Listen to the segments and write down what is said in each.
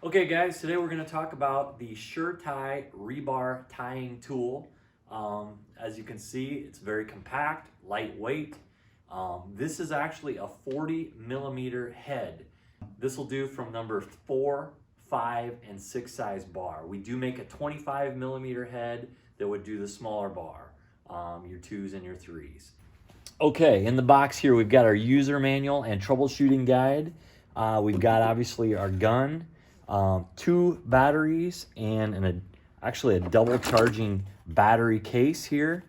Okay guys, today we're going to talk about the SurTie rebar tying tool. As you can see, it's very compact, lightweight. This is actually a 40 millimeter head. This will do from number 4, 5, and 6 size bar. We do make a 25 millimeter head that would do the smaller bar, your 2s and your 3s. Okay, in the box here we've got our user manual and troubleshooting guide. We've got obviously our gun, 2 batteries, and actually a double charging battery case here.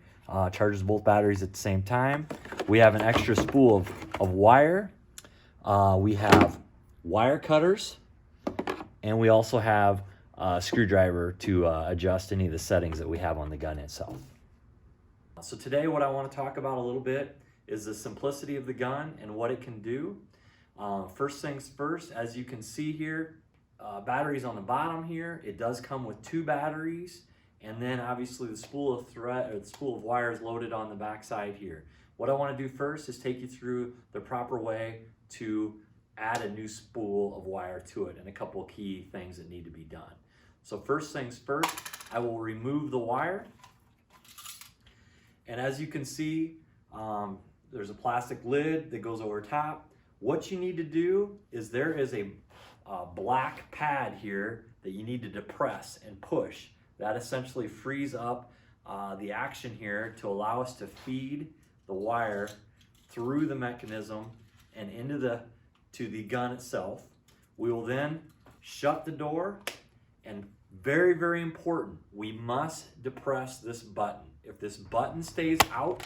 Charges both batteries at the same time. We have an extra spool of wire. We have wire cutters, and we also have a screwdriver to adjust any of the settings that we have on the gun itself. So today what I want to talk about a little bit is the simplicity of the gun and what it can do. First things first, as you can see here, batteries on the bottom here. It does come with 2 batteries, and then obviously the spool of thread or the spool of wire is loaded on the back side here. What I want to do first is take you through the proper way to add a new spool of wire to it and a couple of key things that need to be done. So first things first, I will remove the wire, and as you can see, there's a plastic lid that goes over top. What you need to do is there is a black pad here that you need to depress and push. That essentially frees up the action here to allow us to feed the wire through the mechanism and into the gun itself. We will then shut the door, and very, very important, we must depress this button. If this button stays out,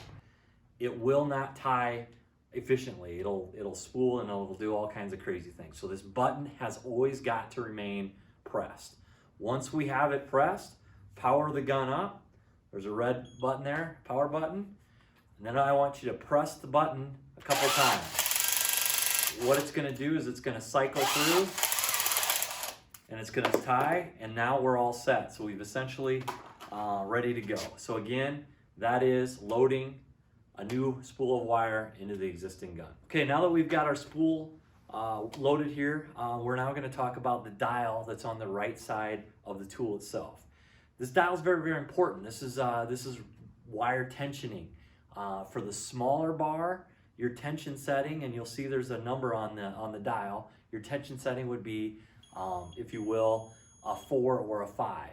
it will not tie efficiently. It'll spool and it'll do all kinds of crazy things. So this button has always got to remain pressed. Once we have it pressed, power the gun up. There's a red button there, power button. And then I want you to press the button a couple times. What it's going to do is it's going to cycle through and it's going to tie, and now we're all set. So we've essentially ready to go. So again, that is loading a new spool of wire into the existing gun. Okay, now that we've got our spool loaded here, we're now going to talk about the dial that's on the right side of the tool itself. This dial is very, very important. This is wire tensioning. For the smaller bar, your tension setting, and you'll see there's a number on the dial. Your tension setting would be, if you will, a 4 or a 5.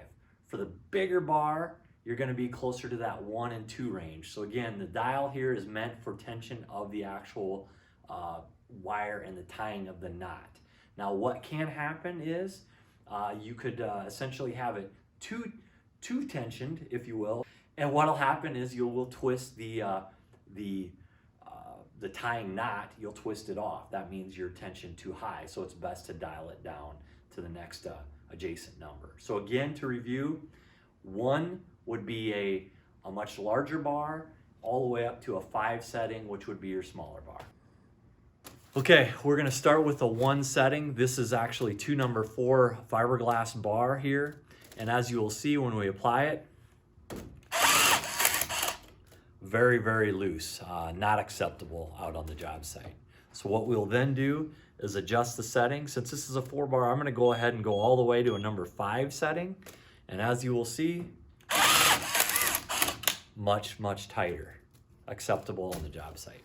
For the bigger bar, you're going to be closer to that 1 and 2 range. So again, the dial here is meant for tension of the actual wire and the tying of the knot. Now what can happen is you could essentially have it too tensioned, if you will, and what'll happen is you will twist the tying knot. You'll twist it off. That means you're tensioned too high, so it's best to dial it down to the next adjacent number. So again, to review, 1 would be a much larger bar, all the way up to a 5 setting, which would be your smaller bar. Okay, we're gonna start with the 1 setting. This is actually to number 4 fiberglass bar here. And as you will see when we apply it, very, very loose, not acceptable out on the job site. So what we'll then do is adjust the setting. Since this is a 4 bar, I'm gonna go ahead and go all the way to a number 5 setting. And as you will see, much, much tighter, acceptable on the job site.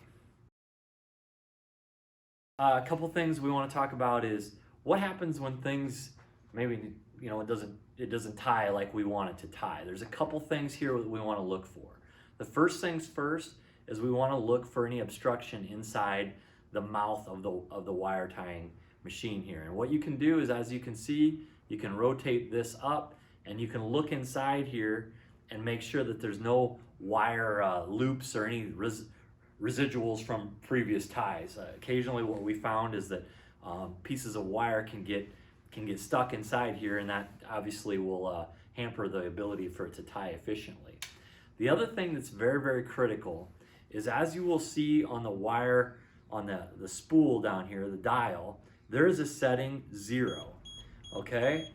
A couple things we want to talk about is what happens when things maybe it doesn't tie like we want it to tie. There's a couple things here that we want to look for. The first things first is we want to look for any obstruction inside the mouth of the wire tying machine here. And what you can do is, as you can see, you can rotate this up and you can look inside here and make sure that there's no wire loops or any residuals from previous ties. Occasionally what we found is that pieces of wire can get stuck inside here, and that obviously will hamper the ability for it to tie efficiently. The other thing that's very, very critical is, as you will see on the wire, on the spool down here, the dial, there is a setting 0, okay?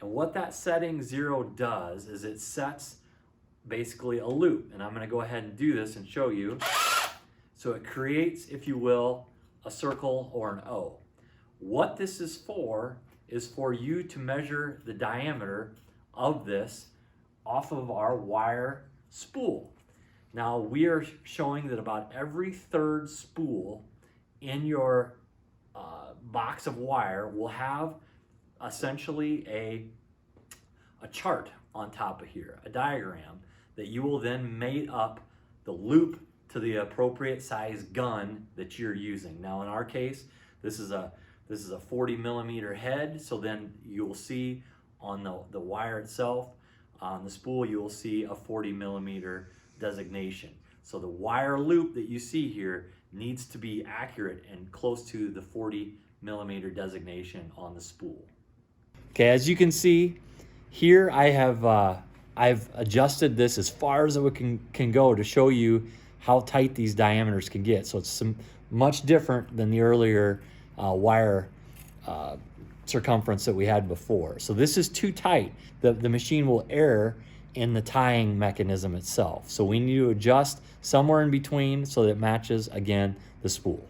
And what that setting 0 does is it sets basically a loop, and I'm going to go ahead and do this and show you. So it creates, if you will, a circle or an O. What this is for is for you to measure the diameter of this off of our wire spool. Now we are showing that about every third spool in your box of wire will have essentially a chart on top of here, a diagram that you will then mate up the loop to the appropriate size gun that you're using. Now in our case, this is a 40 millimeter head, so then you'll see on the wire itself, on the spool, you will see a 40 millimeter designation. So the wire loop that you see here needs to be accurate and close to the 40 millimeter designation on the spool. Okay, as you can see here, I've adjusted this as far as it can go to show you how tight these diameters can get. So it's much different than the earlier wire circumference that we had before. So this is too tight. The machine will err in the tying mechanism itself. So we need to adjust somewhere in between so that it matches, again, the spool.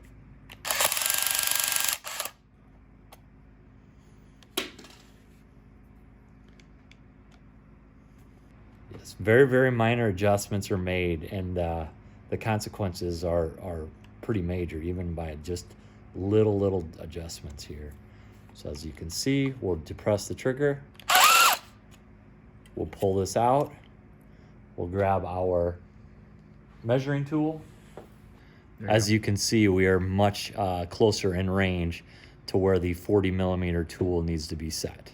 Yes, very, very minor adjustments are made, and the consequences are pretty major, even by just little adjustments here. So as you can see, we'll depress the trigger. We'll pull this out. We'll grab our measuring tool. As you can see, we are much closer in range to where the 40 millimeter tool needs to be set.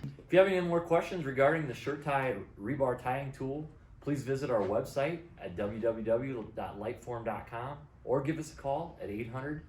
If you have any more questions regarding the SurTie rebar tying tool, please visit our website at www.lightform.com or give us a call at 800-551-3313.